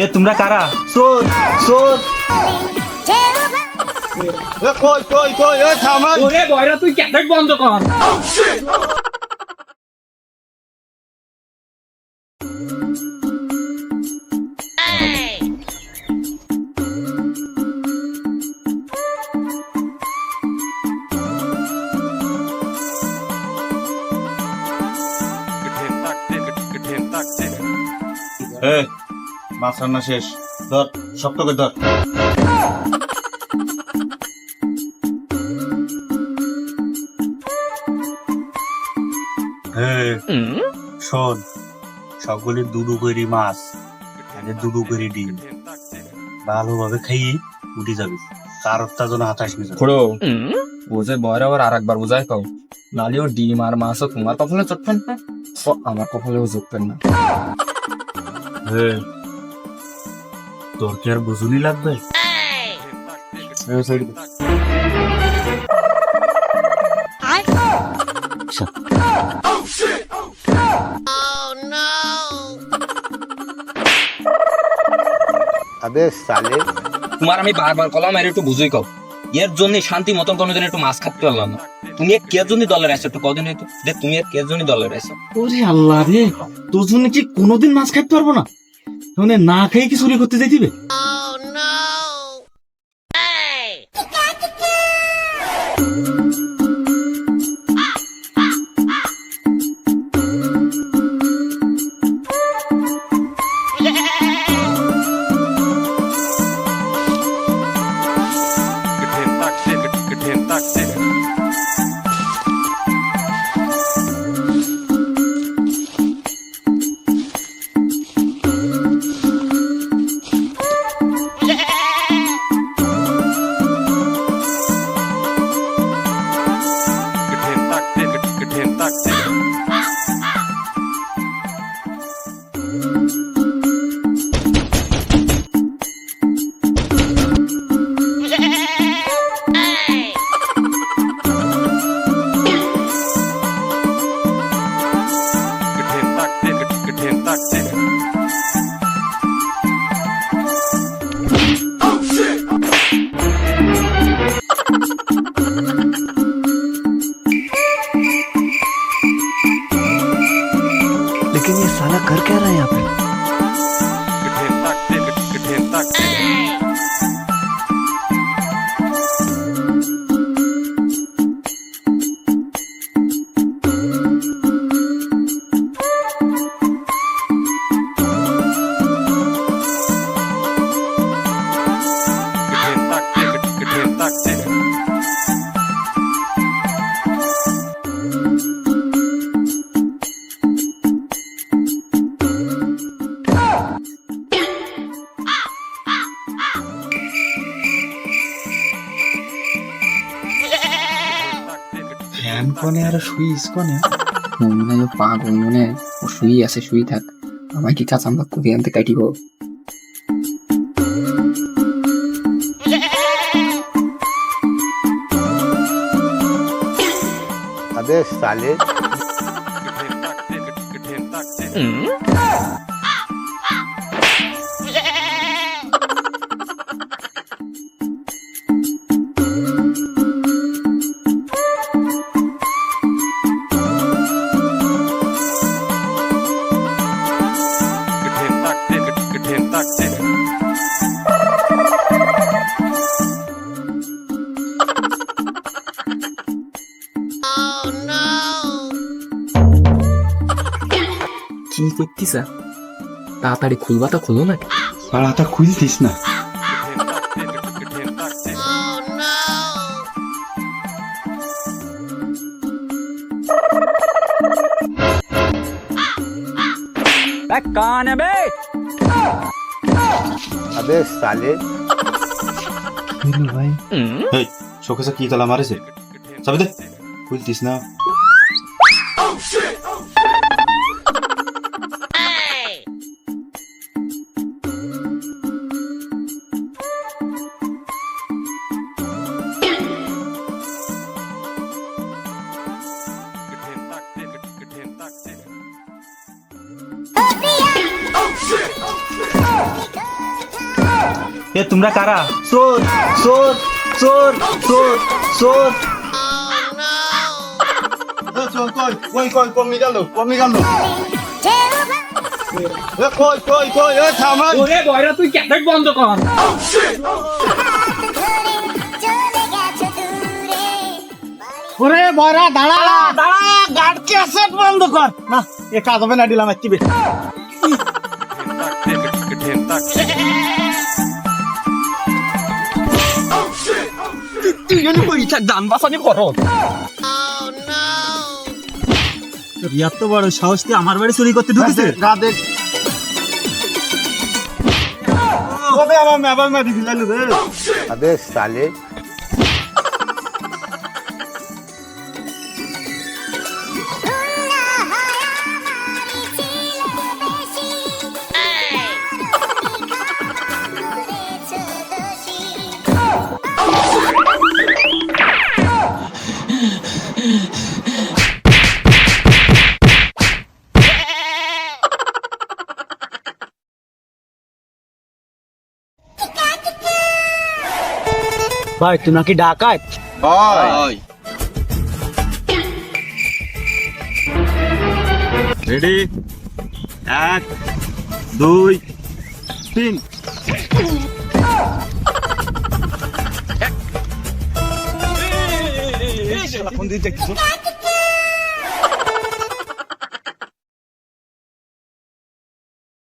এ তোমরা কারা? চোর চোর। কই কই কই এ থামান। ওরে বয়রা তুই ক্যাটেট বন্ধ কর। এ মাছ রান্না শেষ, ধর শক্ত করে ধর। শোন, সকলের দুদু করে মাছ আগে দুদু করে ডিম ভালোভাবে খাইয়ে উঠে যাবি, কারোর তা যেন হাতাশ নিয়ে যাবে। খোড়ো ও যে বয়রা আবার আর একবার বোঝায় কও, নালে ও ডিম আর মাছও তোমার কপালে চটবেন না, আমার কপালেও চটবেন না। তোর কি আর বুঝুনি লাগবে? अबे साले তোমার আমি বারবার কলাম আর একটু বুঝুই কও, এর জন্য শান্তি মতন কোনোদিন একটু মাছ খাতে পারলাম না। তুমি কে জন্য দলের আছো একটু কদিন হয়তো যে তুমি কে জন্য দলের আছো? ওরে আল্লাহ রে, তোর জন্য কি কোনোদিন মাছ খাইতে পারবো না? মানে না খেয়ে কি চুরি করতে যাই দিবে? लेकिन ये साला कर क्या रहा है यहाँ पे? ফ্যান কনে আর সুইচ কনে? মনে হয় পাগল, মনে হয় ও শুই আছে, শুই থাক, আমায় কি কাঁচাম্বা করে আনতে কাটিব। अबे साले কি করতিস? তাড়াতাড়ি খুলবা তো খুলো না। পাড়াটা খুলতিস না? কান বে अबे साले ভাই এই শোকেসে কি তালা মারেছে? চাবি দে। খুলতিস না? এ তোমরা কারা? চোর চোর চোর চোর চোর। কই কমি গেল কই কই কই থামা ওরে বয়রা তুই ক্যাসেট বন্ধ কর। ওরে বয়রা দাঁড়া গাড় ক্যাসেট বন্ধ কর না এ কাজ হবে না দিলাম একটি তুই যেন পয়সা দান বাসানি করো। এত বড় সাহস তুই আমার বাড়ি চুরি করতে ঢুকেছে? কবে আবার মারি দিলালু রে अबे साले ভাই তুই নাকি ডাকাত রেডি 1 2 3 ফোন দিয়ে দেখছিস